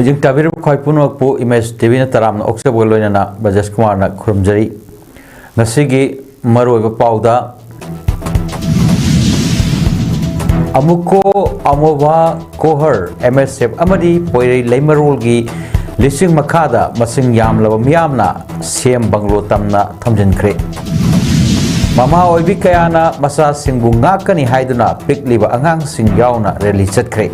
Mujing tabir khoi puno pu image TV na taram na okse bolo na Bajas Kumar na khurumjari ngasigi maroi ba pauda amuko amova kohar MSF amadi poirei leimarul gi lising makhada masing yam laba miyamna sem banglo tamna thamjin khre mama oibi kayana masa singbu ngakani haiduna pikliba angang sing yauna rally chatkre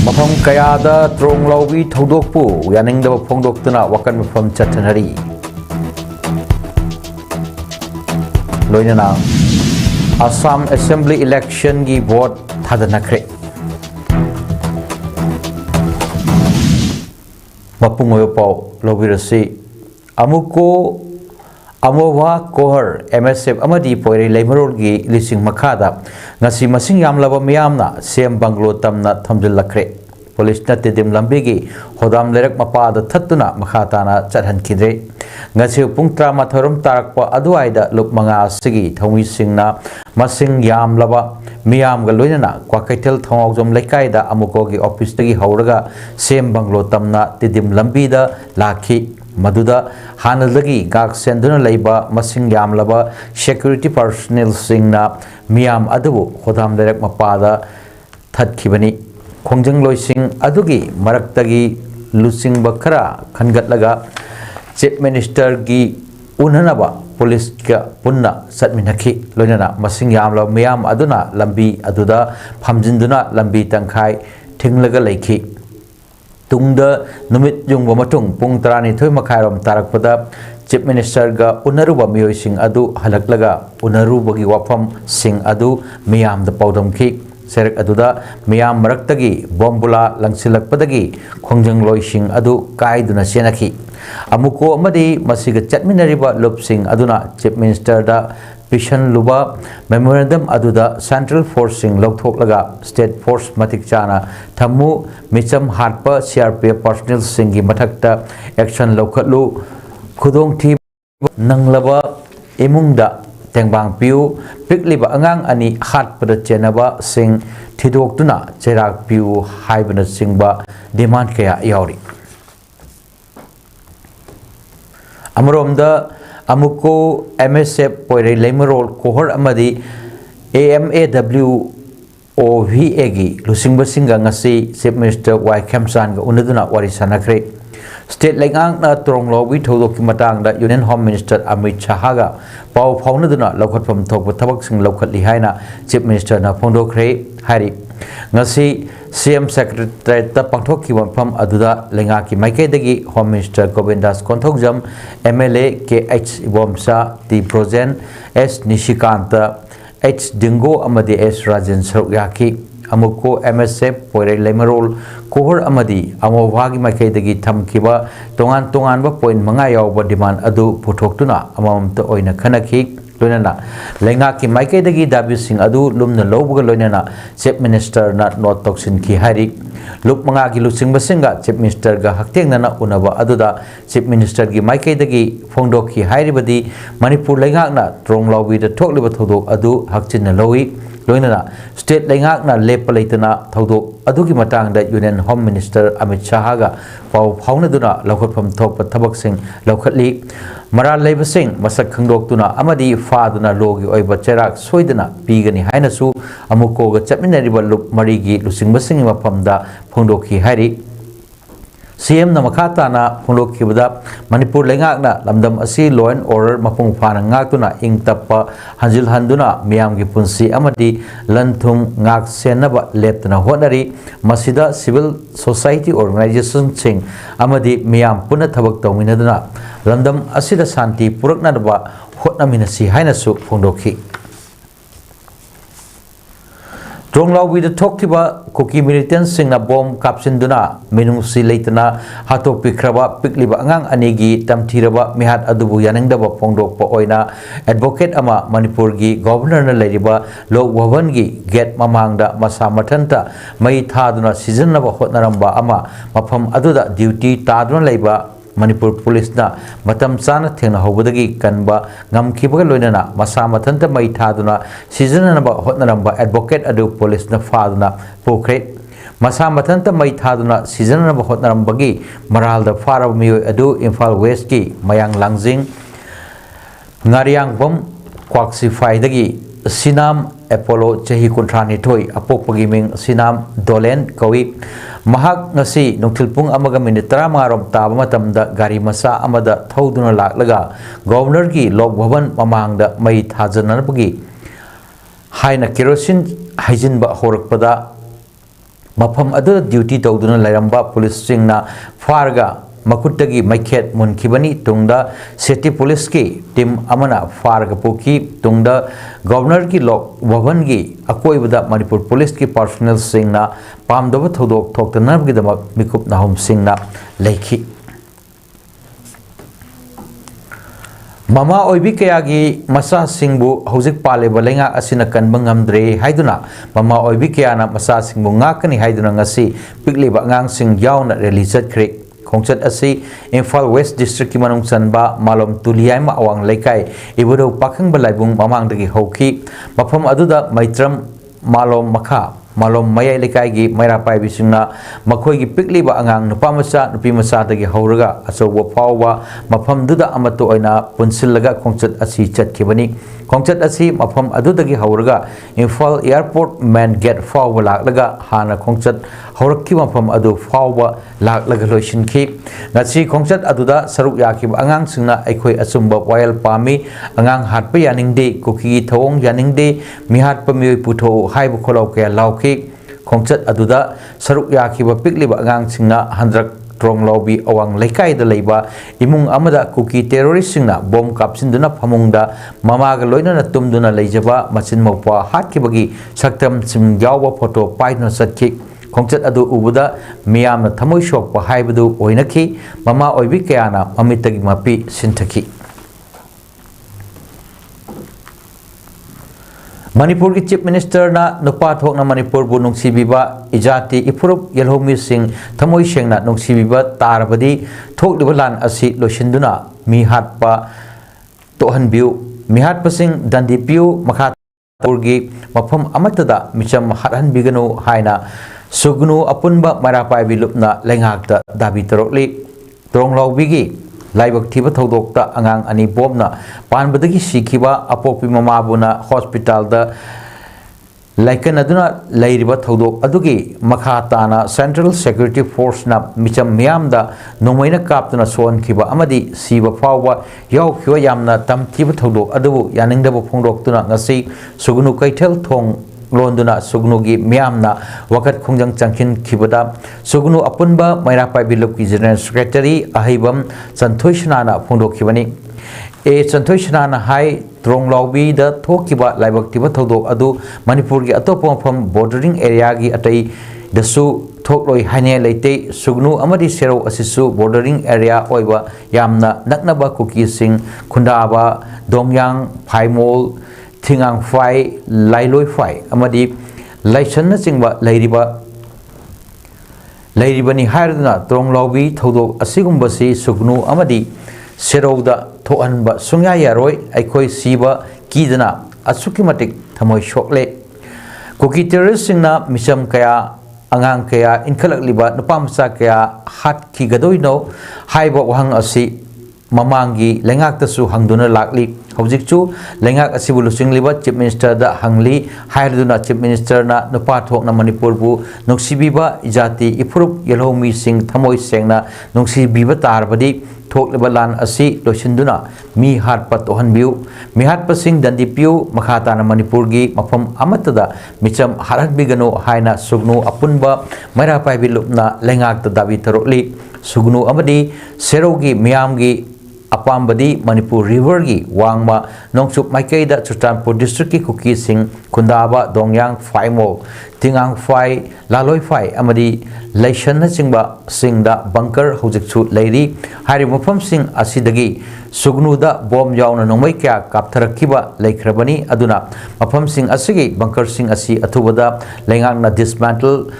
mafam kayada trong lawbi thodokpu yaningdaba phongdoktuna wakan mafam chathanari loinana Assam Assembly election gi vote thadanakhre mapungoyo pau lobirasi amuko amova kohar MSF amadi poirei leimarol gi lising makhada ngasi masing yamlaba miyamna sem banglo tamna thamjil lakre police na tedim lambi gi hodam lerak mapada thattuna makhatana chathan khidre ngasi pungtra mathorum tarakpa aduaida lupmanga sigi thomi singna masing yamlaba miyam ga loinana kwakaitel thongawjom lekaida amuko gi office tagi hauraga sem banglo tamna tedim lambi da lakhi Maduda hanalagi gak senduna leiba masing yamlaba security personnel singna miyam adubu hodam direct mapada thatkibani khongjang loising adugi maraktagi lusing bakara khangatlaga chief minister gi unhanaba police ka punna satminakhi loinana masing yamlaba miyam aduna lambi aduda phamjinduna lambi tangkhai thinglaga leikhi tungda numit yung matung pung tarani thoy makhairom tarakpada chief minister ga unaruba miyoi sing adu halaklaga unaruba gi wafam sing adu miyam da paudam ki serak aduda miyam maraktagi bombula langsilakpadagi khongjang loi sing adu kaiduna senakhi amuko amadi masiga chatminariba lup sing aduna chief minister da Pishan Luba Memorandum Aduda Central Forcing Laga State Force Matik Chana Tamu Micham Harpa CRPF Personnel Singi Matakta Action Lokatlu Kudong Team Nanglaba Imungda Tengbang Piu Pikliba Angang Ani Hat Pada Chenaba Sing Tidok Tuna Cherak Piu Haibana Singba Demand Kaya Yauri Amromda Amuko MSF poirei leimarol kohor amadi AMAWOVA gi lusingba singa ngasi chief minister Y Khamsan ga unaduna wari sanakhre state lengang na tronglawbi thodoki matang da union home minister Amit Shah ga pau phaunaduna lokhatpam thokpa thabak sing lokhatli haina chief minister na phongdokre hari ngasi CM Secretary ta pangthokki wanpham aduda lenga ki maike dagi Home Minister Govindas Konthokjam MLA KH Ibomsa T Projen S Nishikanta H Dingo amadi S Rajan Sarukyaki amuko MSF poirei leimarol kohor amadi amawagi maike dagi thamkiba tongan ba point manga yawba demand adu puthoktuna amamta oina khanakhi loinana lenga ki maike dagi dabi sing adu lumna lowbuga loinana chief minister na not toksin ki hari lup manga gi lusing basinga chief minister ga hakteng na unaba aduda chief minister gi maike dagi phongdok ki hairibadi manipur lenga na trong lawbi da thokliba thodok adu hakchin na lowi loinana state lenga na lepalaitana thodok adugi matang da union home minister Amit Shah ga pau phaunaduna lokhatpham thokpa thabak sing lokhatli Maral Labasing Masak Kangdok Tuna Amadi Faduna Logi Oiba Cherak Soidana Pigani Hainasu Amuko Chapminariba Lup Marigi Lusing Basing Mapamda Pongdoki Hari CM Namakata na Pongdoki Bada Manipur Lengakna Lamdam Asi Law and Order Mapung Fana Ngakuna Ing Tappa Hanjil Handuna Miam Gipunsi Amadi Lantum Ngak Senaba Leptana Honari Masida Civil Society Organization Sing Amadi Miam Puna Tabak Dominadana Landam asida santi purakna daba hotna minasi hainasu phongdokhi Tronglao with the Tokiba Cookie militant sing na bomb kapsinduna minungsi leitana hatok pikraba pikliba angang anigi tamthiraba mihat adubu yaningdaba phongdok pa oina advocate ama Manipur gi governor na leiriba lok bhavan gi gate mamangda masa mathanta mai thaduna season na hotnaramba ama mafam aduda duty taduna leiba Manipur Police na matam sana thengna hobudagi kanba ngamkibaga loinana masa mathanta mai thaduna season na ba hotnaramba advocate adu police na faduna pokre masa mathanta mai thaduna season ba hotnaram-bagi maralda farab miyoi adu Imphal West ki mayang langjing ngariyangbam kwaksifai-dagi sinam Apollo chahi kuntrani thoi apokpagi ming sinam Dolen kawi mahak ngasi nungthilpung amaga minute 35 taba matamda gari masa amada thauduna laklaga governor gi lok bhavan mamangda mai thajanabagi haina kerosene haijinba horakpada mafam adu duty tawduna lairamba police singna farga makuttagi maikhet munkibani tungda city police ki team amana farga poki tungda governor ki lok bhavan gi akoibada Manipur police ki personnel singna pamdaba thodok thoktanab gi damak mikup nahum singna leikhi mama oibi kayagi masa singbu hojik paleba lenga asina kanba ngamdre haiduna mama oibi kayana masa singbu ngakani haiduna ngasi pikleba ngang sing yauna release kre khongchat asi Imphal West district ki manung chanba malom tuliai ma awang leikai ibudo pakhang balaibung mamangdagi hoki mafam aduda maitram malom makha malom mayai lekai gi maira pai bisingna makhoi gi pikliba angang nupa masa nupi masa dagi hauraga asowa pawwa mafam duda amato oina punsillaga khongchat asi chatkibani khongchat asi mafam adudagi hauraga Imphal airport main gate fawwa laklaga hana khongchat haurakki mafam adu fawwa laklaga loisinki ngasi khongchat aduda saruk yakiba angang singna aikhoi asumba wayal pami angang hatpa yaningde kuki thawong yaningde mihat pamioi putho haibu kholaw kya law khongchat aduda saruk yakiba pikliba angang singna handrak tronglaubi awang leikai da leiba imung amada kuki terrorist singna bom kapsinduna phamungda mamaga loinana tumduna leijaba machin mawpa hatkibagi saktam sim yawa photo paina satki khongchat adu ubuda miyamna thamoi shokpa haibadu oinaki mama oibi kayana amitagi mapi sinthaki Manipur ki Chief Minister na nupa thokna Manipur bu nungsibiba ijati ipurup yelhomi sing thamoi sengna nungsibiba tarbadi thokliba lan asi loisinduna mi hatpa tohanbiu mi hatpa sing dandipiu makha purgi mafam amatada micham hathan biganu haina sugnu apunba marapai bilupna lengakta dabi torokli tronglawbigi laibak thiba thodokta angang ani bomna panbadagi sikhiba apopi mamabuna hospital da laikan aduna lairiba thodok adugi makha tana central security force na micham miyam da nomoina kaptuna son khiba amadi siba fawwa yaw khiwa yamna tam thiba thodok adu yaningdaba phongdoktuna ngasi sugnu kaithel thong londuna sugnugi miyamna wakat khongjang changkin khibada sugnu apunba mairapai bilupki general secretary ahibam Santhoishnana phongdokhibani e Santhoishnana hai tronglaubi da thokiba laibak tiba thodok adu Manipur gi atopa pham bordering area gi atai dasu thokloi haine leite sugnu amadi sero asisu bordering area oiba yamna naknaba kuki sing khundaba domyang phaimol Thingang Fai, Lailoi Fai, Amadi, Laisana Singba, Lairibani Hardna, Trong Lobby, Todo, Asigumbasi, Sugnu, Amadi, Seroda, Toanba, Sunya Yaroi, Aikoi Siba, Kidana, Asukimatic, Tamoy Shokle, Kuki Terracina, Misham Kaya, Angang Kaya, Inkalak Liba, Napamsa Kaya, Hat Kigadoino, Haiba Wang Asi, Mamangi, Lengak Tasu Hangduna Lakli, Hojikchu, Lengak Asibulusing Liba, Chief Minister da Hangli, Haiduna Chief Minister na Nupathok na Manipur bu, Nuksibiba, Ijati, Ipurup, Yelhomi Sing, Thamoy Sengna, Nuksibiba Tarbadi, Thok Libalan Asi, Loshinduna, Mi Harpa Tohanbiu, Mi Harpa Sing Dandipiu, Makata na Manipurgi, Mafam Amatada, Micham Harat Bigano, Haina, Sugnu, Apunba, Marapai Bilupna, Lengak da Davi Tarokli, Sugnu Amadi, Serogi, Miamgi, Apambadi Manipur River gi wangma nongsup maikaida Churchanpur district ki kuki sing Kundaba Dongyang Faimo Tingang Fai Laloi Fai amadi Laishan singba singda bunker hojikchu leiri hari mafam sing asidagi sugnuda bom yauna nongmai kya kaptharakiba leikrabani aduna mafam sing asigi bunker sing asi athubada lengangna dismantle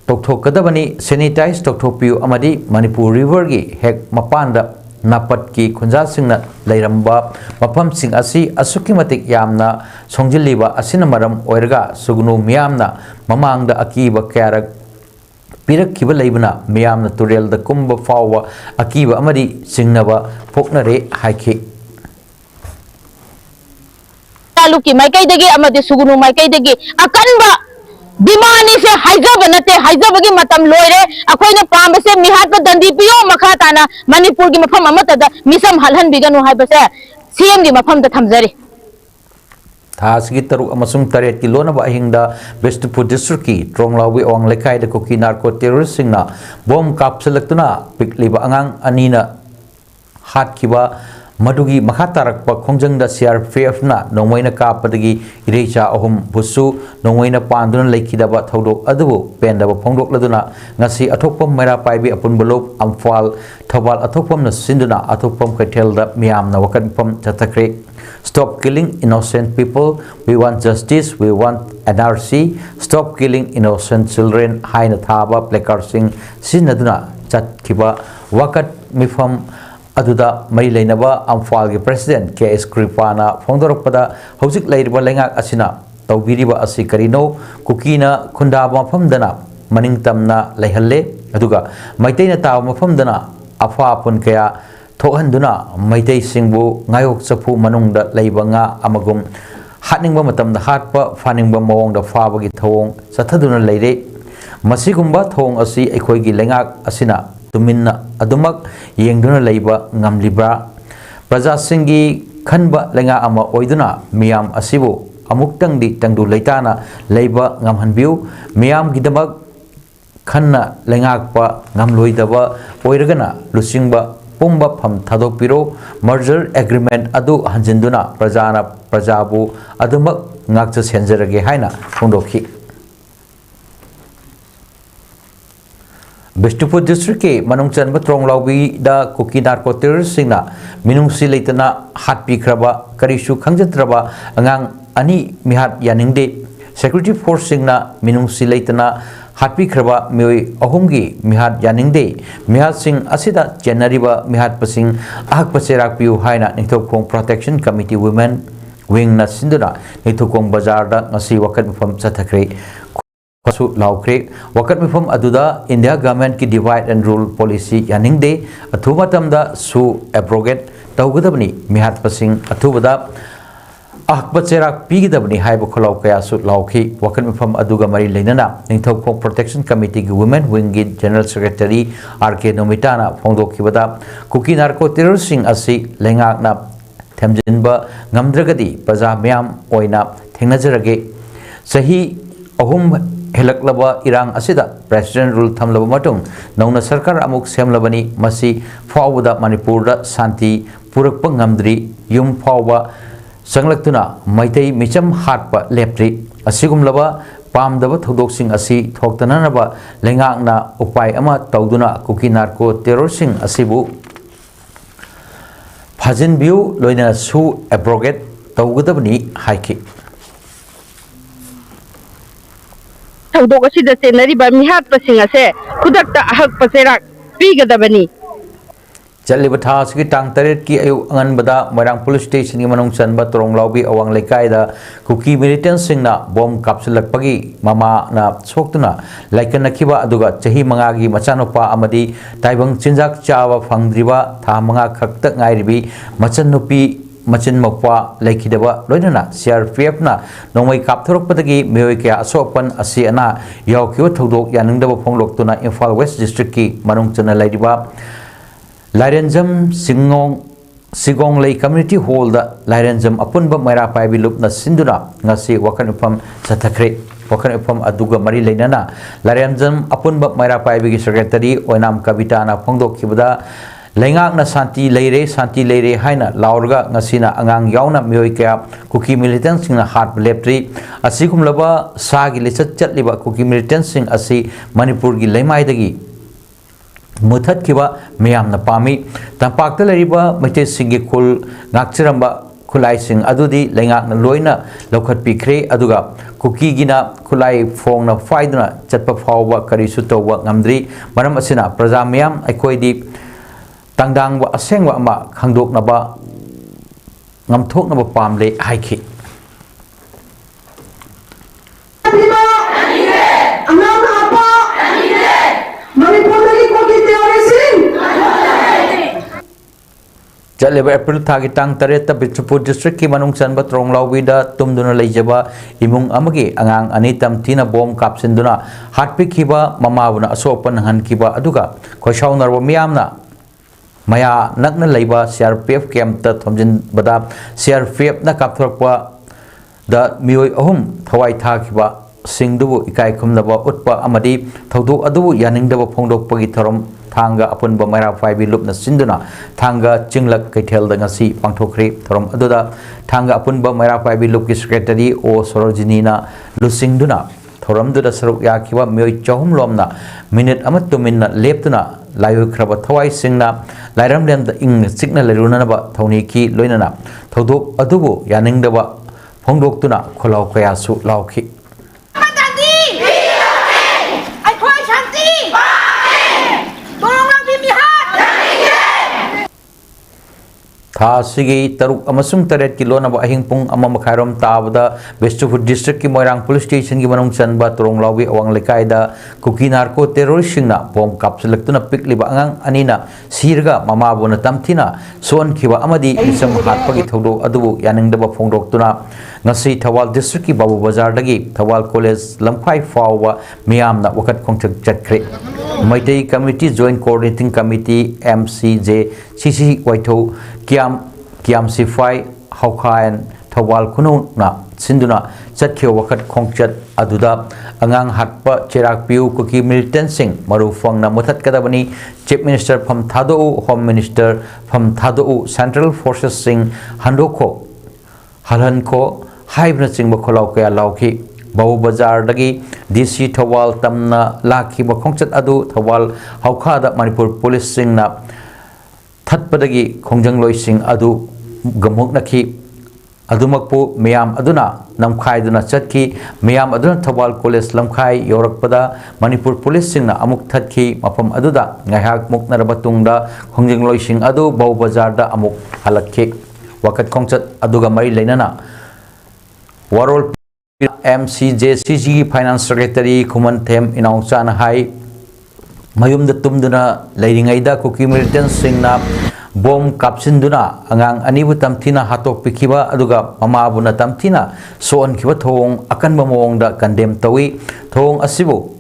Tokthokadabani sanitize Tokthokpiu amadi Manipur River gi hek mapanda napat ki khunja singna leiramba mafam sing asi asuki matik yamna songjiliba asina maram oirga sugnu miyamna mamangda akiba kyarak pirakkiba leibna miyamna turel da kumba fawa akiba amadi singnaba poknare haiki taluki maikai dagi amadi sugnu maikai dagi akanba dimani se haijaba nate haijaba gi matam loire akoina pamba se mihat ko dandi piyo makha tana manipur gi mafam amata da misam halhan biganu haibase CM gi mafam da thamjari Thasgi taru amasung taret ki lona ba hingda Bestupur district ki Tronglaubi awang lekai da koki narco terrorist singna bom kapselaktuna pikliba angang anina hat kiba madugi makatarak pa khongjang da CRPF na nongwaina kapadagi irecha ahum busu nongwaina panduna leikidaba thodok adubu pendaba phongdok laduna ngasi athokpam mera paibi apun bolop amfal thawal athokpam na sinduna athokpam kaithel da miyam na wakanpam chatakre Stop killing innocent people. We want justice. We want NRC. Stop killing innocent children. Haina thaba placard sing sinaduna chat kiba wakat mifam aduda mai leinaba amfal gi president KS Kripana phongdorpada hojik leiriba lengak asina tawbiriba asi karino kukina khundaba famdana maningtamna leihalle aduga maiteina tawa mafamdana afa pun kaya Thohanduna Maitei Singbu Ngayok Sapu Manungda Leibanga Amagum Hatningba Matamda Hatpa Faningba Mawong da Fabagi Thong Sathaduna Leire Masigumba Thong Asi Ekoigi Lengak Asina Tuminna Adumak Yengduna Leiba Ngamlibra Praja Singi Khanba Lenga Ama Oiduna Miyam Asibu Amuktang di Tangdu Leitana Leiba Ngamhanbiu Miyam Gidamak Khanna Lengakpa Ngamloidaba Oiragana Lusingba Pumba Pam Thadopiro merger agreement adu hanjinduna prajana prajabu adumak ngakcha senjarage haina phongdoki Bestupur district ke manungchan Tronglaubi da koki narco terrorist singna minungsi leitana hatpi khraba karishu khangjatraba angang ani mihat yaningde security force singna minungsi leitana hatpi khraba mioi ahumgi mihat yaningde mihat sing asida generiba mihat pasing ahak paserak piu haina nithokong protection committee women wing na sinduna nithokong bazar da ngasi wakat mifam chathakre su laukre wakat mifam aduda India government ki divide and rule policy yaningde athuma tamda su abrogate tawgadabni mihat pasing athubada Akbacherak Pigidabni Haiba Kolau Kayasu Lauki, Wakan from Aduga Mari Lenana, Nintokong Protection Committee Women Wingid General Secretary RK Nomitana, Fondo Kibada, Kuki Narco Terrorising Asi, Lengakna, Temjinba, Namdragadi, Baza Miam, Oina, Tenazarage, Sahi Ohum Helaklaba Irang Asida, President Rule Tamlaba Matung, Nona Sarkar Amuk Semlabani, Masi, Fawada Manipurda, Santi, Purakpang Namdri, Yum Fawa. Sanglaktuna Maitei Micham Hatpa Lepri Asigumlaba Pamdaba Thodoksing Asi Thoktananaba Lengakna Upai Ama Tauduna Kuki Narco Terrorising Asibu Phajin Biu Loina Su Abrogate Taugadabni Haiki Thodok asida senariba mihat pasing ase khudakta ahak paserak pigadabani Jalliba thas ki tang taret ki ayu angan bada Marang police station ki manung chanba Tronglaubi awang lekai da kuki militants singna bom kapsulak pagi mama na soktuna laikan nakiba aduga chahi manga gi machanopa amadi taibang chinjak chawa phangdriba tha manga khakta ngairibi machanupi machin mokwa laikidaba loinana CRPF na nongmai kapthorokpadagi meoi kya asopan asi ana yawkiwa thodok yaningdaba phonglok tuna Imphal West district ki manung chana laidiba Lairenjam Sigong Lay Community Hall da Lairenjam Apunba Maira Paibi Lup na Sinduna ngasi wakan upam sathakre wakan upam aduga mari leinana Lairenjam Apunba Maira Paibi ki secretary Oinam Kavita na phongdok kibada lengak na santi leire haina laurga ngasina angang yauna mioi kya kuki militants sing na hat leptri asigum laba sagi lechat chatliba kuki militants sing asi Manipur gi leimai dagi Muthat kiba miyam na pami tampakta lariba maite singi kul ngakchiramba kulai sing adudi lengak na loina lokhat pikre aduga kuki gina kulai fong na faiduna chatpa fawwa kari su tawwa ngamdri maram asina praja miyam aikoi di tangdang wa aseng wa ma khangdok na ba ngamthok na ba pam le hai khi Jaleba April thagi tang tareta Bitchupur district ki manung chanba trong lawida tumduna leijaba imung amagi angang anitam tina bom kapsinduna hatpi khiba mamabuna asopan han khiba aduga khoshau narwa miyamna maya nakna leiba CRPF camp ta thomjin bada CRPF na kapthorpa da mioi ahum thawai tha khiba singdubu ikai khumnaba utpa amadi thodu adubu yaningdaba phongdok pagi thorom thanga apunba maira faibi lupna sinduna thanga chinglak kaithel da ngasi pangthokri thorom aduda thanga apunba maira faibi lupki secretary o sorojini na lusingduna thoram duda saruk yakhiwa mioi chahum lomna minute amat tuminna leptuna layu khraba thawai singna lairam lem da ing signal leruna ba thoni ki loinana thoduk adubu yaningdaba phongdoktuna kholau kaya su lauki Thasigi Taruk Amasum Taret Kilona Ahing Pung Amamakharam Tabada Westupur District ki Moirang Police Station ki Manung Chanba Turong Lawi Awang Lekaida Kuki Narco Terrorist Singna Pom Kapselekuna Pikli Bangang Anina Sirga Mama Bona Tamtina Son Kiwa Amadi Isam Hatpagi Thodo Adu Yaningdaba Phongdok Tuna Ngasi Thawal District ki Babu Bazar Dagi Thawal College Lamphai Fawa Miyamna Wakat Khongchak Chatkre Maitei Committee Joint Coordinating Committee MCJ CC Waitho Kiam Sifai Haukayan Thawal Kununa Sinduna Chatkyo Wakat Khongchat Aduda Angang Hatpa Cherak Piu Kuki Militant Singh Marufang na Mutat Kadabani Chief Minister Pham Thadou Home Minister Pham Thadou Central Forces Singh Handoko Halhanko Haibna Singh Bakholau Kaya Lauki Babu Bazar Dagi DC Thawal Tamna Laki Bakhongchat Adu Thawal Haukada Manipur Police Singh na Thatpadagi Khongjang Loi Singh Adu Gamuk Naki Adumakpu Miyam Aduna Namkhai Duna Chatki Miyam Aduna Thawal College Lamkhai Yorakpada Manipur Police Singh na Amuk Thatki Mapam Aduda Ngahak Muk Narabatungda Khongjang Loi Singh Adu Babu Bazar da Amuk Halakki Wakat Khongchat Aduga Mari Leinana Warol MCJCG Finance Secretary Kuman Them Inaungchan Hai Mayum the Tumduna Ladingaida Kuki Militant Singna Bom Kapsinduna Angang Anibu Tamtina Hatok Pikiba Aduga Mamabuna Tamtina Soon Kiba Thong Akan Bamong da Condemn Tawi Thong Asibu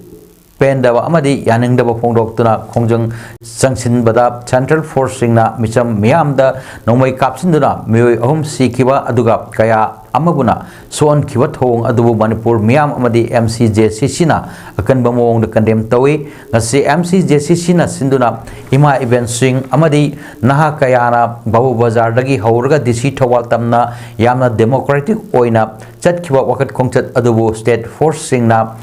Pendawa Amadi Yaning da Phongdok Tuna Khongjang Sangsin Bada Central Force Singna Micham Miamda Nomai Kapsinduna Mioi Ahum Sikiba Aduga Kaya Amabuna Soon Kiba Thong Adubu Manipur Miam Amadi MCJCC na Akan Bamong da Condemn Tawi Ngasi MCJCC na Sinduna Ima Event Sing Amadi Naha Kayana Babu Bazar Dagi Haurga DC Thawal Tamna Yamna Democratic Oina Chatkiba Wakat Khongchat Adubu State Force Singna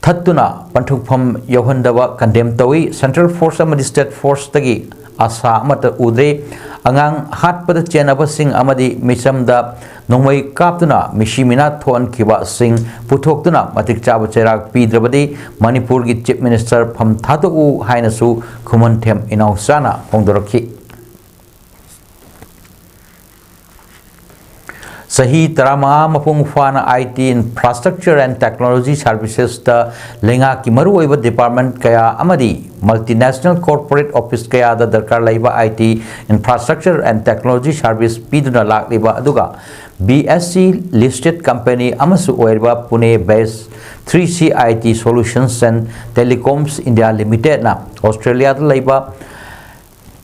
Thattuna Panthukpham Yohandaba Condemn Tawi Central Force Amadi State Force Tagi Asa Amata Udre Angang Hatpada Chenaba Singh Amadi Mishamda Nongmai Kaptuna Mishimina Thon Kiba Singh Puthoktuna Matik Chaba Cherak Pidrabadi Manipur ki Chief Minister Pham Thadou Hainasu Khuman Them Inausana Hongdoraki Sahi Tarama Mapung Fana IT Infrastructure and Technology Services ta Lenga Kimaru Eva Department Kaya Amadi Multinational Corporate Office Kaya da Darkar Laiba IT Infrastructure and Technology Service Piduna Lak Liba Aduga BSC listed company Amasu Oerba Pune based 3C IT Solutions and Telecoms India Limited na Australia Laiba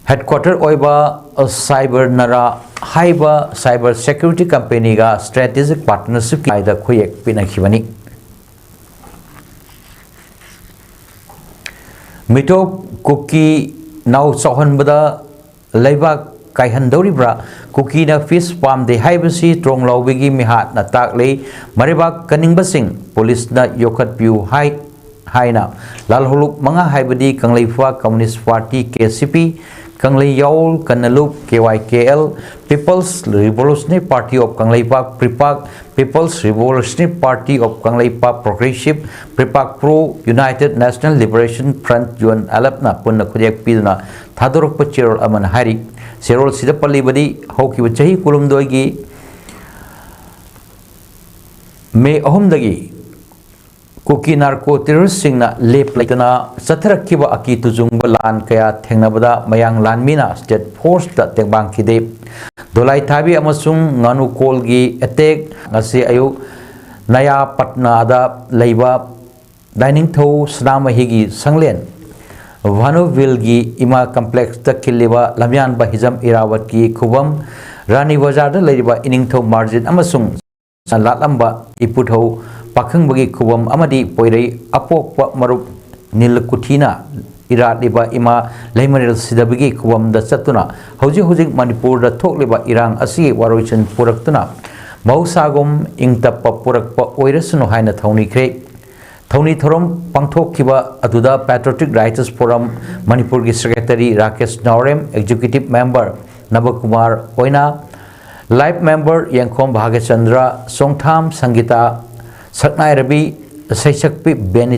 Headquarter Oiba Cyber Nara Haiba Cyber Security Company ga Strategic Partnership ki aida khuyek pinakhibani Mito Kuki now Sohanbada Laiba Kaihandoribra Kuki na Fish Farm de Haibasi Trong Lawigi Mihat na Takle Mariba Kaningba Singh Police na Yokat Piu Haina Lalhuluk Mga Haibadi Kanglaifa Communist Party KCP Kanglei Yaul Kanalup KYKL People's Revolutionary Party of Kangleipak Pripak People's Revolutionary Party of Kangleipak Progressive Pripak Pro United National Liberation Front Yuan Alapna Punna Kudiak Piduna Thadorok Pachirol Aman Hari Serol Sidapali Badi Hoki Wachahi Kulum Doigi May Ohumdagi Kuki narco terrorist singna lep laitana satharakkiba aki tujungba lan kaya thengnabada mayang lanmina state force ta tengbang khide dolai thabi amasung nganu kolgi attack ngasi ayu naya patna da leiba dining tho snama higi sanglen vanuville gi ima complex ta khiliba lamyan ba hijam irawat ki khubam rani bazar da leiba ining tho margin amasung sanlatamba iputho Pakhang bagi kubam amadi poirei apok marup nil kuthina irat liba ima leimaril sidabagi kubam da satuna hojik Manipur da thok liba irang asi waroichan puraktuna mausagum ingtappa purakpa oirasunu haina thauni kre thauni thorom pangthok kiba aduda Patriotic Writers Forum Manipur gi secretary Rakesh Naurem executive member Nabakumar oina live member Yangkhom Bhagachandra Songtham Sangita Saknai Rabi Saisakpi Benit